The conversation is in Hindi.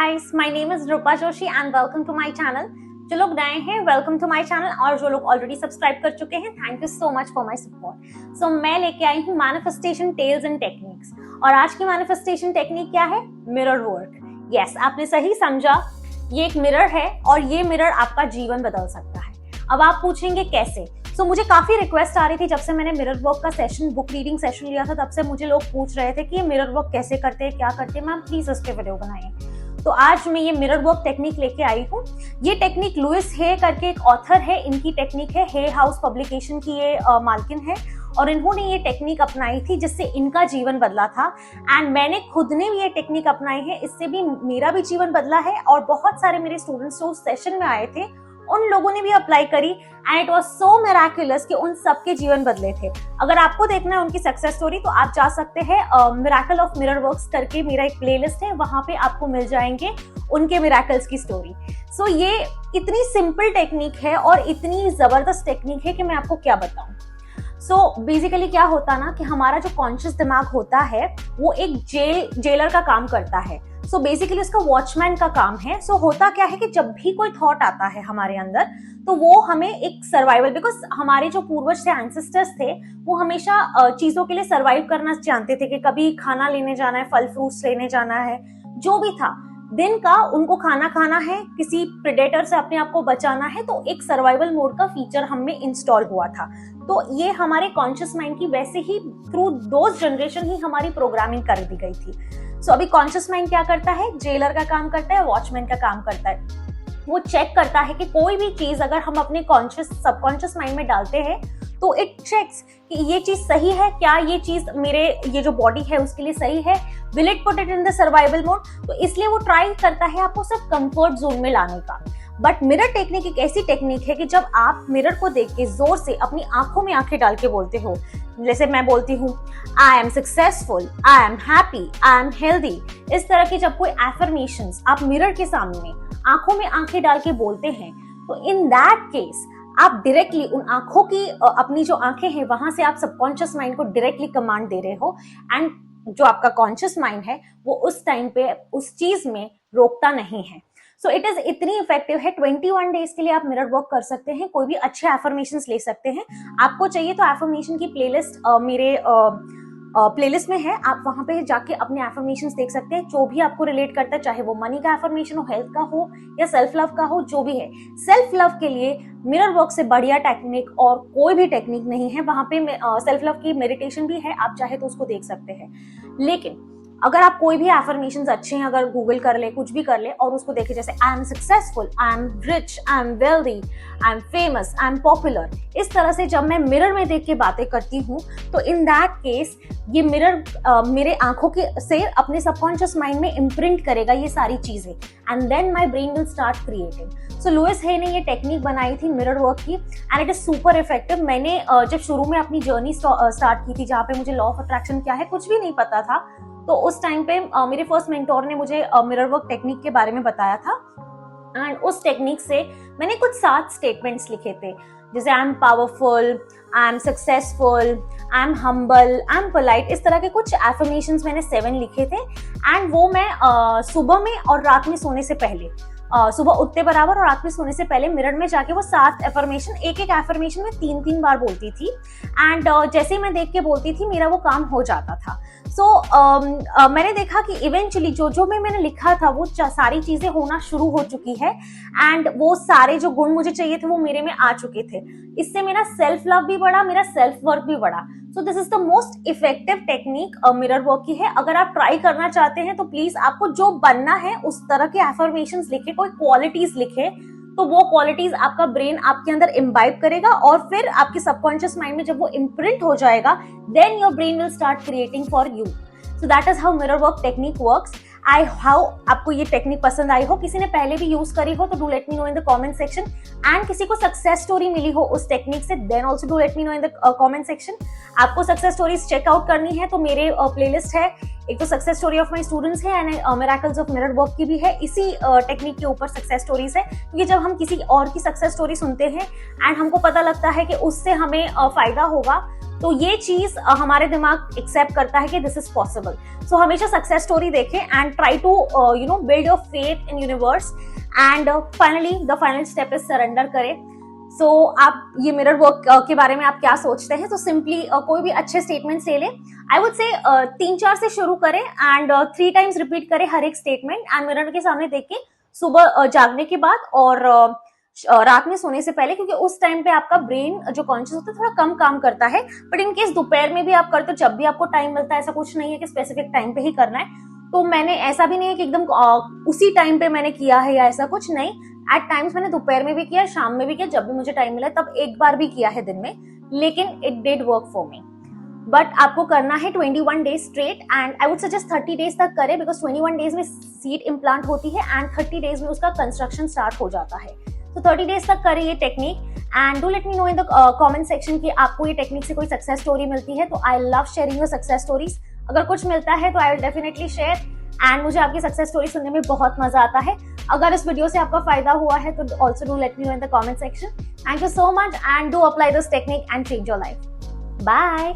guys, my name is Rupa Joshi and welcome to my channel. जो लोग नए हैं वेलकम टू माय चैनल और जो लोग ऑलरेडी सब्सक्राइब कर चुके हैं thank you so much for my support. So मैं लेके आई हूँ मैनिफेस्टेशन टेल्स एंड टेक्निक्स और आज की मैनिफेस्टेशन टेक्निक क्या है? Mirror work. यस, आपने सही समझा, ये एक मिरर है और ये मिरर आपका जीवन बदल सकता है। अब आप पूछेंगे कैसे? सो मुझे काफी रिक्वेस्ट आ रही थी जब से मैंने मिरर वर्क का सेशन, बुक रीडिंग सेशन लिया था, तब से मुझे लोग पूछ रहे थे कि ये मिरर वर्क कैसे करते हैं, क्या करते हैं, मैम प्लीज इस पे वीडियो बनाइए। तो आज मैं ये मिरर वर्क टेक्निक लेके आई हूँ। ये टेक्निक लुइस हे करके एक ऑथर है, इनकी टेक्निक है, हे हाउस पब्लिकेशन की ये मालकिन है और इन्होंने ये टेक्निक अपनाई थी जिससे इनका जीवन बदला था एंड मैंने खुद ने भी ये टेक्निक अपनाई है, इससे भी मेरा भी जीवन बदला है और बहुत सारे मेरे स्टूडेंट्स जो उस सेशन में आए थे उन लोगों ने भी अप्लाई करी and it was so miraculous कि उन सबके जीवन बदले थे। अगर आपको देखना है उनकी सक्सेस स्टोरी तो आप जा सकते हैं मिरेकल ऑफ मिरर वर्क्स करके मेरा एक प्लेलिस्ट है, वहां पे आपको मिल जाएंगे उनके मिरेकल्स की स्टोरी। सो ये इतनी सिंपल टेक्निक है और इतनी जबरदस्त टेक्निक है कि मैं आपको क्या बताऊं। सो बेसिकली क्या होता ना कि हमारा जो कॉन्शियस दिमाग होता है वो एक जेलर का काम करता है। सो बेसिकली उसका वॉचमैन का काम है। सो होता क्या है कि जब भी कोई थॉट आता है हमारे अंदर तो वो हमें एक सर्वाइवल, बिकॉज हमारे जो पूर्वज थे, एंसेस्टर्स थे, वो हमेशा चीजों के लिए सर्वाइव करना जानते थे कि कभी खाना लेने जाना है, फल फ्रूट्स लेने जाना है, जो भी था दिन का उनको खाना है, किसी प्रेडेटर से अपने आप को बचाना है, तो एक सर्वाइवल मोड का फीचर हम में इंस्टॉल हुआ था। तो ये हमारे कॉन्शियस माइंड की वैसे ही थ्रू दोज जनरेशन ही हमारी प्रोग्रामिंग कर दी गई थी। सो अभी कॉन्शियस माइंड क्या करता है? जेलर का काम करता है, वॉचमैन का काम करता है। वो चेक करता है कि कोई भी चीज अगर हम अपने कॉन्शियस सबकॉन्शियस माइंड में डालते हैं तो इट चेक्स कि ये चीज सही है क्या, ये चीज मेरे ये जो बॉडी है उसके लिए सही है, will it put it in the survival mode. तो इसलिए वो ट्राई करता है आपको सिर्फ कंफर्ट जोन में लाने का। बट मिरर टेक्निक एक ऐसी टेक्निक है कि जब आप मिरर को देख के जोर से अपनी आंखों में आंखें डाल के बोलते हो, जैसे मैं बोलती हूँ I am successful, I am happy, I am healthy, इस तरह की जब कोई एफर्मेशंस आप मिरर के सामने आंखों में आंखें डाल के बोलते हैं तो इन दैट केस आप डायरेक्टली उन आंखों की अपनी जो आंखें हैं वहां से आप सबकॉन्शियस माइंड को डायरेक्टली कमांड दे रहे हो एंड जो आपका कॉन्शियस माइंड है वो उस टाइम पे उस चीज में रोकता नहीं है। सो इट इज इतनी इफेक्टिव है। 21 डेज के लिए आप मिरर वर्क कर सकते हैं, कोई भी अच्छे एफर्मेशंस ले सकते हैं। आपको चाहिए तो एफर्मेशन की प्लेलिस्ट मेरे प्लेलिस्ट में है, आप वहां पे जाके अपने एफर्मेशंस देख सकते हैं, जो भी आपको रिलेट करता है, चाहे वो मनी का एफर्मेशन हो, हेल्थ का हो या सेल्फ लव का हो, जो भी है। सेल्फ लव के लिए मिरर वर्क से बढ़िया टेक्निक और कोई भी टेक्निक नहीं है। वहां पे सेल्फ लव की मेडिटेशन भी है, आप चाहे तो उसको देख सकते हैं। लेकिन अगर आप कोई भी एफर्मेशंस अच्छे हैं, अगर गूगल कर ले, कुछ भी कर ले और उसको देखे, जैसे I am successful, I am rich, I am wealthy, I am famous, I am popular, इस तरह से जब मैं मिरर में देख के बातें करती हूँ तो इन दैट केस ये मिरर मेरे आंखों के से अपने सबकॉन्शियस माइंड में इम्प्रिंट करेगा ये सारी चीजें and then my brain will start creating. So Louise Hay ने ये टेक्निक बनाई थी मिरर वर्क की and it is super effective. मैंने जब शुरू में अपनी जर्नी स्टार्ट की थी, जहाँ पे मुझे लॉ ऑफ अट्रैक्शन क्या है कुछ भी नहीं पता था, तो उस टाइम पे मेरे फर्स्ट मेंटोर ने मुझे मिरर वर्क टेक्निक के बारे में बताया था एंड उस टेक्निक से मैंने कुछ 7 स्टेटमेंट्स लिखे थे, जैसे I am powerful, I am successful, I am humble, I am polite, इस तरह के कुछ एफर्मेशंस मैंने 7 लिखे थे एंड वो मैं सुबह में और रात में सोने से पहले, सुबह उठते बराबर और रात में सोने से पहले मिरर में जाके वो 7 एफर्मेशन, एक एफर्मेशन में 3 बार बोलती थी एंड जैसे ही मैं देख के बोलती थी मेरा वो काम हो जाता था। सो मैंने देखा कि इवेंचुअली जो मैंने लिखा था वो सारी चीजें होना शुरू हो चुकी है एंड वो सारे जो गुण मुझे चाहिए थे वो मेरे में आ चुके थे। इससे मेरा सेल्फ लव भी बढ़ा, मेरा सेल्फ वर्थ भी बढ़ा। So this is the most effective technique mirror work की है। अगर आप ट्राई करना चाहते हैं तो प्लीज आपको जो बनना है उस तरह के एफर्मेशंस लिखे, कोई क्वालिटीज लिखे, तो वो क्वालिटीज आपका ब्रेन आपके अंदर इम्बाइब करेगा और फिर आपके सबकॉन्शियस माइंड में जब वो इम्प्रिंट हो जाएगा then your brain will start creating for you. So that is how mirror work technique works. आपको ये टेक्निक पसंद आई हो, किसी ने पहले भी यूज करी हो तो do let me know in the comment section and किसी को सक्सेस स्टोरी मिली हो उस टेक्निक से then also do let me know in the comment section. आपको सक्सेस स्टोरीज चेकआउट करनी है तो मेरे प्लेलिस्ट है, एक तो success story of my students है and miracles of mirror work की भी है, इसी टेक्निक के ऊपर सक्सेस स्टोरीज है। क्योंकि जब हम किसी और की सक्सेस स्टोरी सुनते हैं एंड हमको पता लगता है कि उससे हमें फायदा होगा तो ये चीज हमारे दिमाग एक्सेप्ट करता है कि दिस इज पॉसिबल। सो हमेशा सक्सेस स्टोरी देखें and try to build your faith in universe and finally the final step is surrender करें। सो आप ये मिरर वर्क के बारे में आप क्या सोचते हैं? तो सिंपली कोई भी अच्छे स्टेटमेंट ले लें। आई वुड से 3-4 से शुरू करें एंड 3 टाइम्स रिपीट करें हर एक स्टेटमेंट एंड मिरर के सामने देख के सुबह जागने के बाद और रात में सोने से पहले, क्योंकि उस टाइम पे आपका ब्रेन जो कॉन्शियस होता है थोड़ा कम काम करता है। बट इन केस दोपहर में भी आप करते हो, जब भी आपको टाइम मिलता है, ऐसा कुछ नहीं है कि स्पेसिफिक टाइम पे ही करना है। तो मैंने ऐसा भी नहीं है कि एकदम उसी टाइम पे मैंने किया है या ऐसा कुछ नहीं। एट टाइम्स मैंने दोपहर में भी किया, शाम में भी किया, जब भी मुझे टाइम मिला तब एक बार भी किया है दिन में, लेकिन it did work for me. But आपको करना है 21 days straight and I would suggest 30 days तक करें, बिकॉज 21 डेज में सीड इम्प्लांट होती है एंड 30 डेज में उसका कंस्ट्रक्शन स्टार्ट हो जाता है। तो 30 डेज तक करें ये technique and do let me know in the comment section कि आपको ये टेक्निक से कोई सक्सेस स्टोरी मिलती है। तो I love sharing your success stories. अगर कुछ मिलता है तो I will definitely share and मुझे आपकी सक्सेस स्टोरी सुनने में बहुत मजा आता है। अगर इस वीडियो से आपका फायदा हुआ है तो also do let me know in the comment section. Thank you so much and do apply this technique and change your life. Bye.